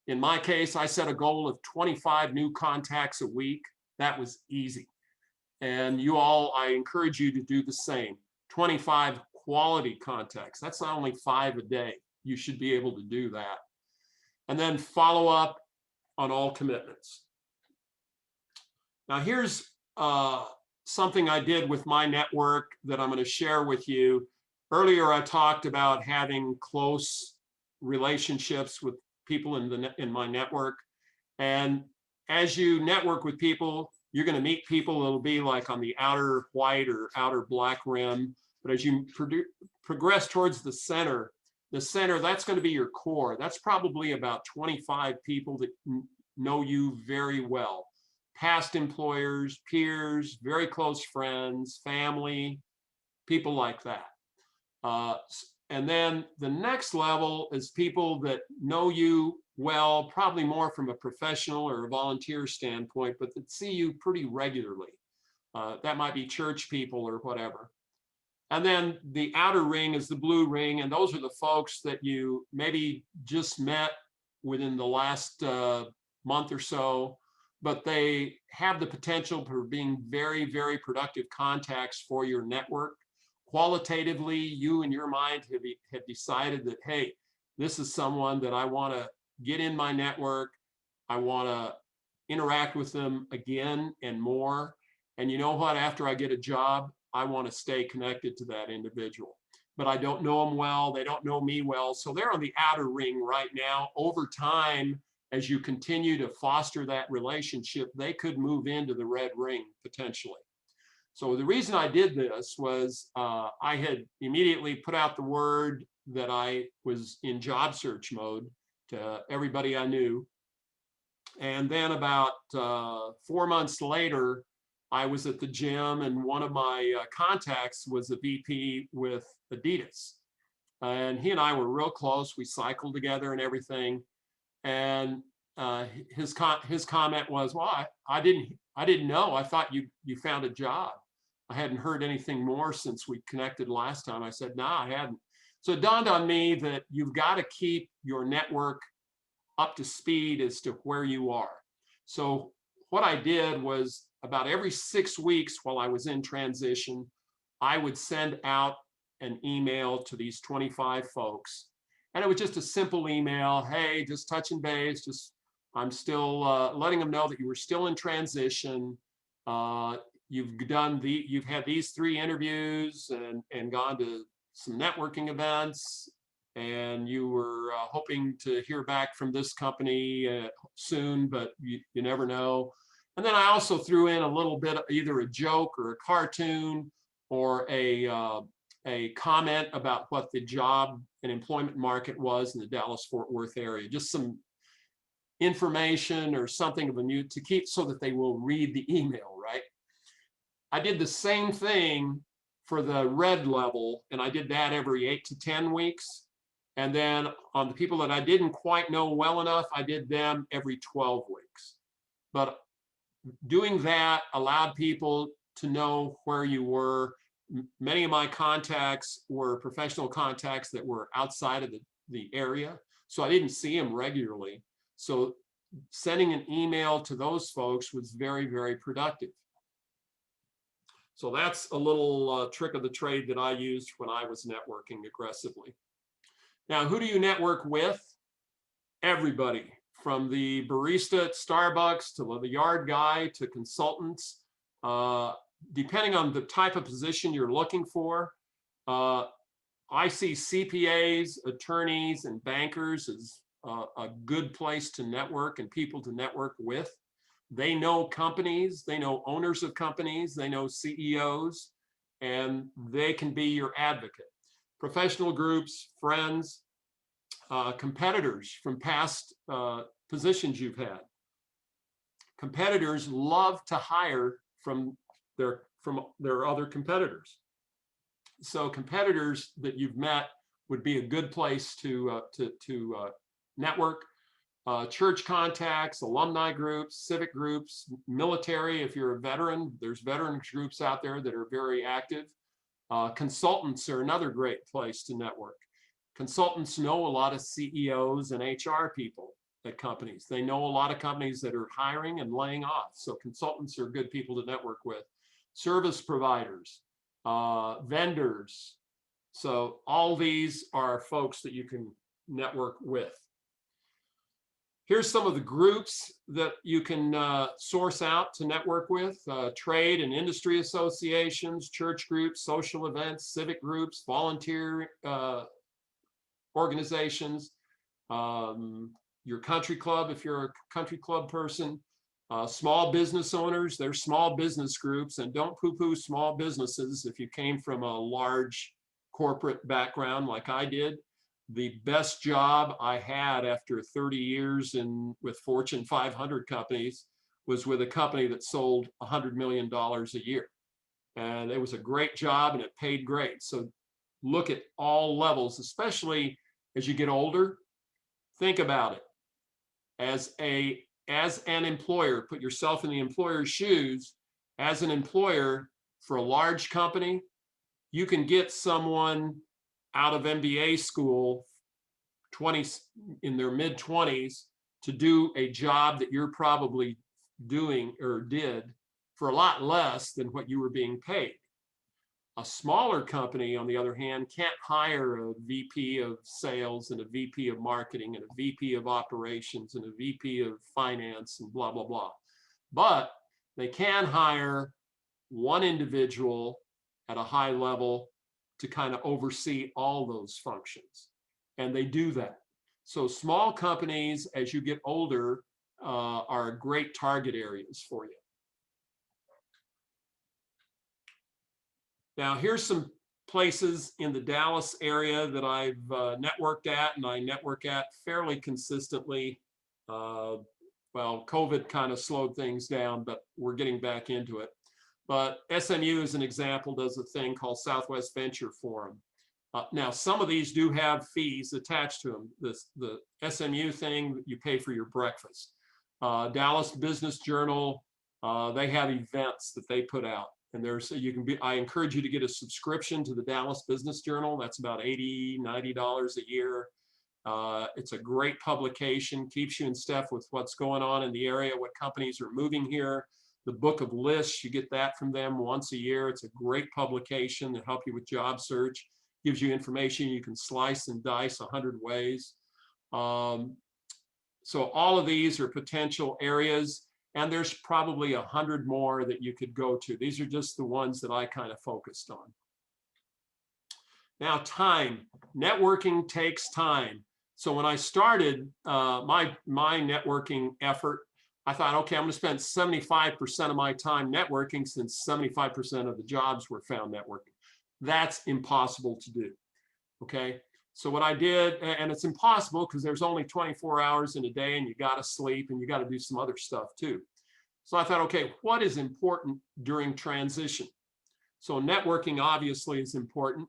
In my case, I set a goal of 25 new contacts a week. That was easy. And I encourage you to do the same. 25 quality contacts. That's not only 5 a day. You should be able to do that. And then follow up on all commitments. Now here's something I did with my network that I'm going to share with you. Earlier, I talked about having close relationships with people in my network. And as you network with people, you're going to meet people that'll be like on the outer white or outer black rim. But as you progress towards the center, that's going to be your core. That's probably about 25 people that know you very well. Past employers, peers, very close friends, family, people like that. And then the next level is people that know you well, probably more from a professional or a volunteer standpoint, but that see you pretty regularly. That might be church people or whatever. And then the outer ring is the blue ring, and those are the folks that you maybe just met within the last month or so, but they have the potential for being very, very productive contacts for your network. Qualitatively, you in your mind have decided that, hey, this is someone that I want to get in my network. I want to interact with them again and more. And you know what? After I get a job, I want to stay connected to that individual. But I don't know them well. They don't know me well. So they're on the outer ring right now. Over time, as you continue to foster that relationship, they could move into the red ring potentially. So the reason I did this was I had immediately put out the word that I was in job search mode to everybody I knew. And then about 4 months later, I was at the gym, and one of my contacts was a VP with Adidas. And he and I were real close. We cycled together and everything. And his comment was, "Well, I didn't know. I thought you found a job. I hadn't heard anything more since we connected last time." I said, "No, I hadn't." So it dawned on me that you've got to keep your network up to speed as to where you are. So what I did was about every 6 weeks while I was in transition, I would send out an email to these 25 folks. And it was just a simple email. Hey, just touching base. I'm still letting them know that you were still in transition. You've had these 3 interviews and gone to some networking events, and you were hoping to hear back from this company soon, but you never know. And then I also threw in a little bit of either a joke or a cartoon or a comment about what the job and employment market was in the Dallas-Fort Worth area. Just some information or something of a new to keep so that they will read the email, right? I did the same thing for the red level, and I did that every 8 to 10 weeks. And then on the people that I didn't quite know well enough, I did them every 12 weeks. But doing that allowed people to know where you were. Many of my contacts were professional contacts that were outside of the area, so I didn't see them regularly. So sending an email to those folks was very, very productive. So that's a little trick of the trade that I used when I was networking aggressively. Now, who do you network with? Everybody, from the barista at Starbucks to the yard guy to consultants. Depending on the type of position you're looking for, I see CPAs, attorneys, and bankers as a good place to network and people to network with. They know companies, they know owners of companies, they know CEOs, and they can be your advocate. Professional groups, friends, competitors from past positions you've had. Competitors love to hire from their other competitors. So competitors that you've met would be a good place to network. Church contacts, alumni groups, civic groups, military. If you're a veteran, there's veterans groups out there that are very active. Consultants are another great place to network. Consultants know a lot of CEOs and HR people at companies. They know a lot of companies that are hiring and laying off. So consultants are good people to network with. Service providers, vendors. So all these are folks that you can network with. Here's some of the groups that you can source out to network with: trade and industry associations, church groups, social events, civic groups, volunteer organizations, your country club if you're a country club person, small business owners. There's small business groups, and don't poo-poo small businesses. If you came from a large corporate background like I did, the best job I had after 30 years with Fortune 500 companies was with a company that sold $100 million a year. And it was a great job and it paid great. So look at all levels, especially as you get older. Think about it. As an employer, put yourself in the employer's shoes. As an employer for a large company, you can get someone out of MBA school, in their mid-20s, to do a job that you're probably doing or did for a lot less than what you were being paid. A smaller company, on the other hand, can't hire a VP of sales and a VP of marketing and a VP of operations and a VP of finance and blah, blah, blah. But they can hire one individual at a high level to kind of oversee all those functions. And they do that. So small companies, as you get older, are great target areas for you. Now, here's some places in the Dallas area that I've networked at, and I network at fairly consistently. Well, COVID kind of slowed things down, but we're getting back into it. But SMU, as an example, does a thing called Southwest Venture Forum. Now, some of these do have fees attached to them. The SMU thing, you pay for your breakfast. Dallas Business Journal, they have events that they put out. And I encourage you to get a subscription to the Dallas Business Journal. That's about $80, $90 a year. It's a great publication, keeps you in step with what's going on in the area, what companies are moving here. The Book of Lists, you get that from them once a year. It's a great publication that helps you with job search, gives you information you can slice and dice 100 ways. So all of these are potential areas. And there's probably 100 more that you could go to. These are just the ones that I kind of focused on. Now, time. Networking takes time. So when I started my networking effort, I thought, okay, I'm going to spend 75% of my time networking, since 75% of the jobs were found networking. That's impossible to do. Okay. So what I did, and it's impossible because there's only 24 hours in a day, and you got to sleep and you got to do some other stuff too. So I thought, okay, what is important during transition? So networking obviously is important.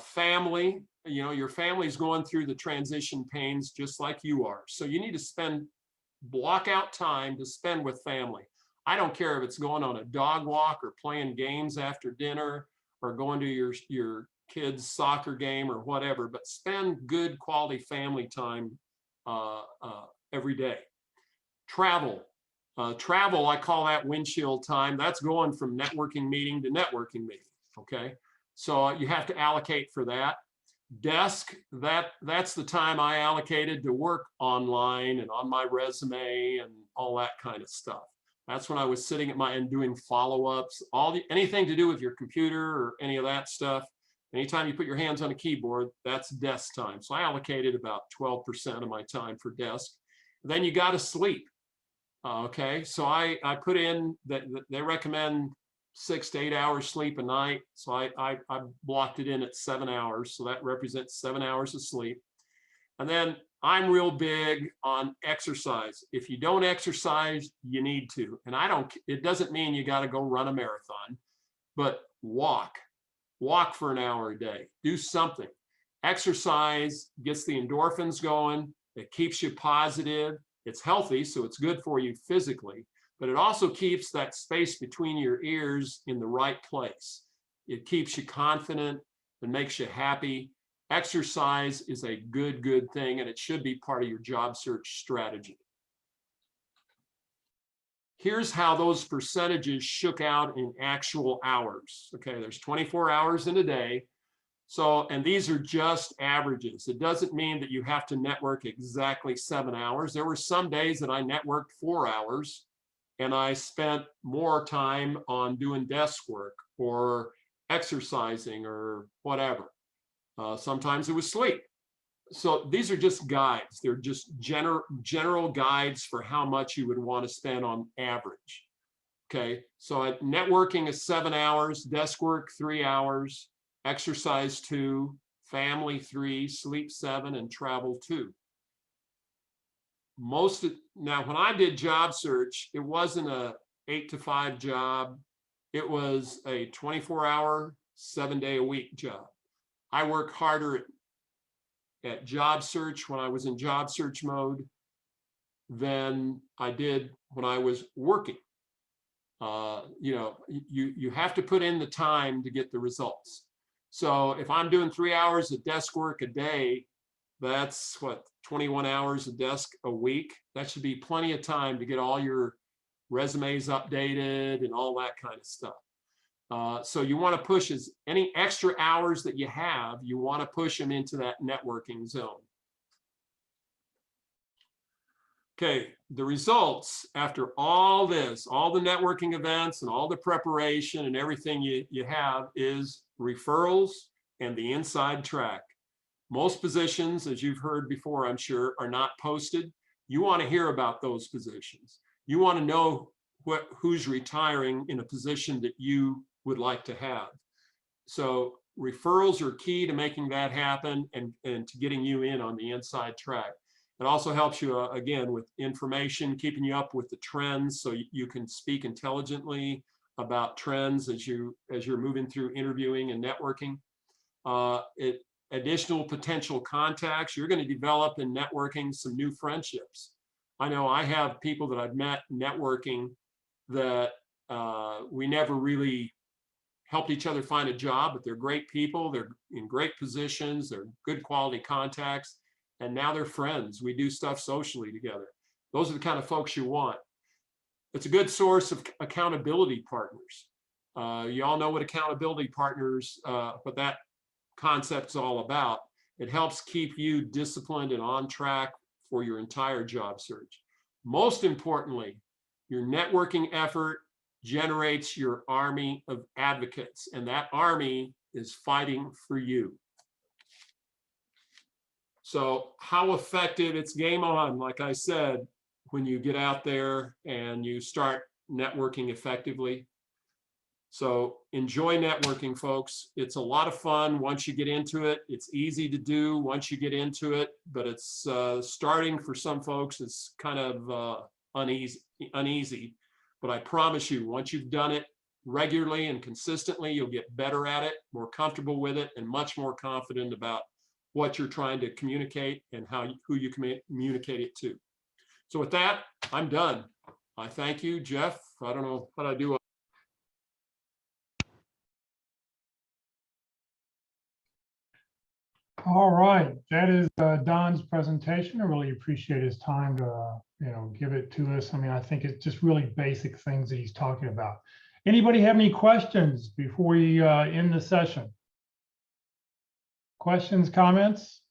Family, your family's going through the transition pains just like you are. So you need to block out time to spend with family. I don't care if it's going on a dog walk or playing games after dinner or going to your kids' soccer game or whatever, but spend good quality family time every day. Travel, I call that windshield time. That's going from networking meeting to networking meeting, okay? So you have to allocate for that. Desk, that's the time I allocated to work online and on my resume and all that kind of stuff. That's when I was sitting at and doing follow-ups, anything to do with your computer or any of that stuff. Anytime you put your hands on a keyboard, that's desk time. So I allocated about 12% of my time for desk. Then you got to sleep. Okay, so I put in that they recommend 6 to 8 hours sleep a night. So I blocked it in at 7 hours. So that represents 7 hours of sleep. And then I'm real big on exercise. If you don't exercise, you need to. And it doesn't mean you got to go run a marathon, but walk for an hour a day, do something. Exercise gets the endorphins going. It keeps you positive. It's healthy, so it's good for you physically, but it also keeps that space between your ears in the right place. It keeps you confident and makes you happy. Exercise is a good thing, and it should be part of your job search strategy. Here's how those percentages shook out in actual hours. Okay, there's 24 hours in a day. So, and these are just averages. It doesn't mean that you have to network exactly 7 hours. There were some days that I networked 4 hours, and I spent more time on doing desk work or exercising or whatever. Sometimes it was sleep. So these are just guides. They're just general guides for how much you would want to spend on average. Okay, so networking is 7 hours, desk work 3 hours, exercise 2, family 3, sleep 7, and travel 2. Now, when I did job search, it wasn't a 8 to 5 job. It was a 24-hour, 7-day-a-week job. I worked harder at job search when I was in job search mode than I did when I was working. You have to put in the time to get the results. So if I'm doing 3 hours of desk work a day, that's 21 hours of desk a week. That should be plenty of time to get all your resumes updated and all that kind of stuff. So you want to push any extra hours that you have, you want to push them into that networking zone. Okay, the results after all this, all the networking events and all the preparation and everything you have is referrals and the inside track. Most positions, as you've heard before, I'm sure, are not posted. You want to hear about those positions. You want to know who's retiring in a position that you would like to have. So referrals are key to making that happen and to getting you in on the inside track. It also helps you, again, with information, keeping you up with the trends so you can speak intelligently about trends as you're moving through interviewing and networking. Additional potential contacts. You're going to develop in networking some new friendships. I know I have people that I've met networking that we never really helped each other find a job, but they're great people. They're in great positions. They're good quality contacts. And now they're friends. We do stuff socially together. Those are the kind of folks you want. It's a good source of accountability partners. You all know what accountability partners, what that concept's all about. It helps keep you disciplined and on track for your entire job search. Most importantly, your networking effort generates your army of advocates, and that army is fighting for you. So how effective, it's game on, like I said, when you get out there and you start networking effectively. So enjoy networking, folks. It's a lot of fun once you get into it. It's easy to do once you get into it, but it's starting for some folks, it's kind of uneasy. But I promise you, once you've done it regularly and consistently, you'll get better at it, more comfortable with it, and much more confident about what you're trying to communicate and who you communicate it to. So with that, I'm done. I thank you, Jeff. I don't know what I do. All right, that is Don's presentation. I really appreciate his time to give it to us. I mean, I think it's just really basic things that he's talking about. Anybody have any questions before we end the session? Questions, comments?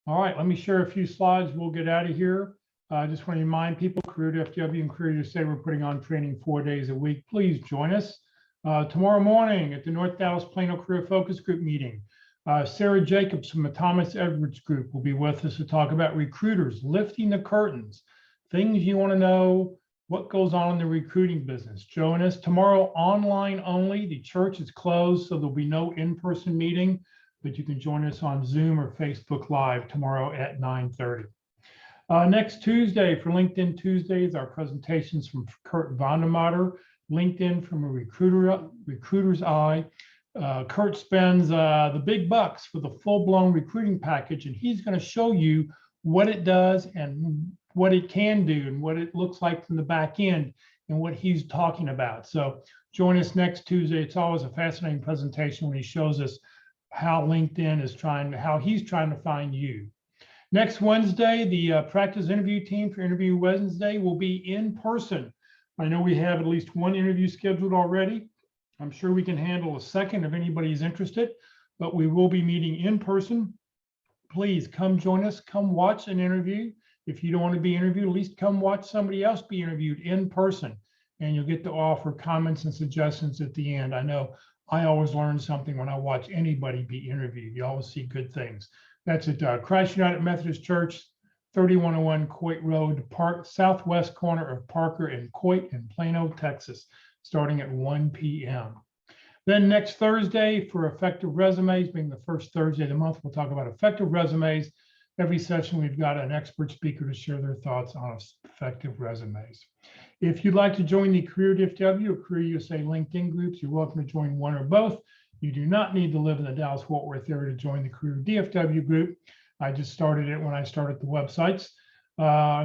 All right, let me share a few slides. We'll get out of here. I just want to remind people, Career FW and Career USA, we're putting on training 4 days a week. Please join us tomorrow morning at the North Dallas Plano Career Focus Group meeting. Sarah Jacobs from the Thomas Edwards Group will be with us to talk about recruiters, lifting the curtains, things you want to know, what goes on in the recruiting business. Join us tomorrow online only. The church is closed, so there'll be no in-person meeting, but you can join us on Zoom or Facebook Live tomorrow at 9:30. Next Tuesday for LinkedIn Tuesdays, our presentations from Kurt Vondermatter, LinkedIn from a recruiter's eye. Kurt spends the big bucks for the full-blown recruiting package, and he's going to show you what it does and what it can do and what it looks like from the back end and what he's talking about. So join us next Tuesday. It's always a fascinating presentation when he shows us how LinkedIn is how he's trying to find you. Next Wednesday, the practice interview team for Interview Wednesday will be in person. I know we have at least one interview scheduled already. I'm sure we can handle a second if anybody's interested, but we will be meeting in person. Please come join us, come watch an interview. If you don't want to be interviewed, at least come watch somebody else be interviewed in person, and you'll get to offer comments and suggestions at the end. I know I always learn something when I watch anybody be interviewed. You always see good things. That's at Christ United Methodist Church, 3101 Coit Road, southwest corner of Parker and Coit in Plano, Texas, starting at 1 p.m. Then next Thursday for effective resumes, being the first Thursday of the month, we'll talk about effective resumes. Every session, we've got an expert speaker to share their thoughts on effective resumes. If you'd like to join the Career DFW or Career USA LinkedIn groups, you're welcome to join one or both. You do not need to live in the Dallas-Fort Worth area to join the Career DFW group. I just started it when I started the websites.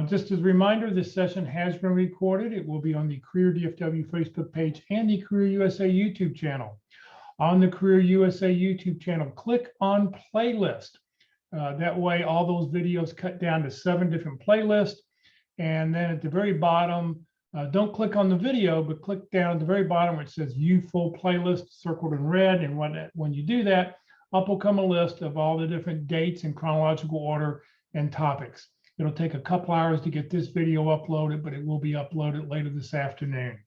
Just as a reminder, this session has been recorded. It will be on the Career DFW Facebook page and the Career USA YouTube channel. On the Career USA YouTube channel, click on playlist. That way, all those videos cut down to 7 different playlists. And then at the very bottom, don't click on the video, but click down at the very bottom where it says view full playlist circled in red. And when you do that, up will come a list of all the different dates in chronological order and topics. It'll take a couple hours to get this video uploaded, but it will be uploaded later this afternoon.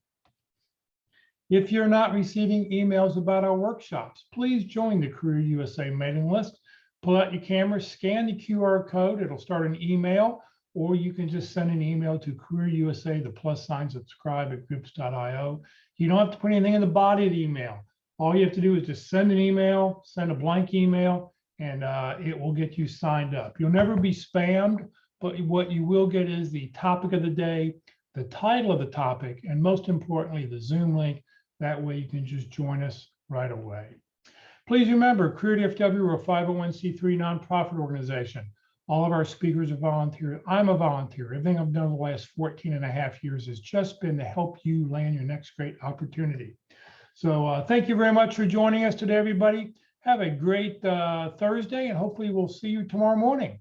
If you're not receiving emails about our workshops, please join the Career USA mailing list. Pull out your camera, scan the QR code. It'll start an email, or you can just send an email to Career USA, the +sign subscribe at groups.io. You don't have to put anything in the body of the email. All you have to do is just send an email, send a blank email, and it will get you signed up. You'll never be spammed, but what you will get is the topic of the day, the title of the topic, and most importantly, the Zoom link. That way you can just join us right away. Please remember, Career DFW, we're a 501c3 nonprofit organization. All of our speakers are volunteer. I'm a volunteer. Everything I've done the last 14.5 years has just been to help you land your next great opportunity. So thank you very much for joining us today, everybody. Have a great Thursday, and hopefully we'll see you tomorrow morning.